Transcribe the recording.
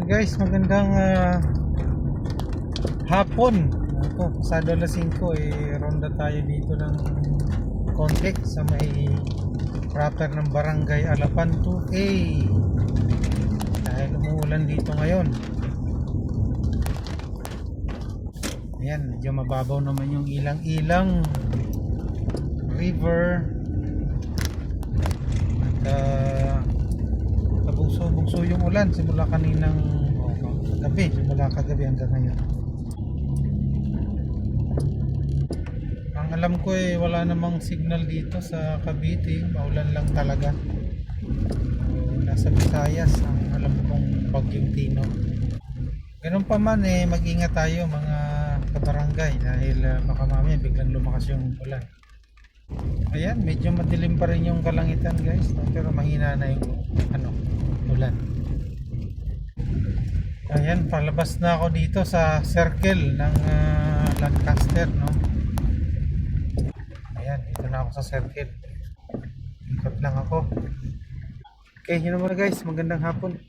Guys, magandang hapon. Ito, pasado alas 5 ronda tayo dito ng konti sa may proper ng Barangay Alapan 2A. Dahil umuulan dito ngayon. Ayan, medyo mababaw naman yung ilang-ilang river. At bugso yung ulan simula kaninang gabi, simula kagabi hanggang ngayon. Ang alam ko wala namang signal dito sa Cavite, maulan lang talaga. Nasa Visayas ang alam kong Bagyong Tino. Ganun pa man mag-ingat tayo mga kabarangay dahil baka mamaya biglang lumakas yung ulan. Ayan, medyo madilim pa rin yung kalangitan guys, pero mahina na yung ulan. Ayan, palabas na ako dito sa circle ng Lancaster, no? Ayan, dito na ako sa circle. Ikot lang ako. Okay, yun naman guys, magandang hapon.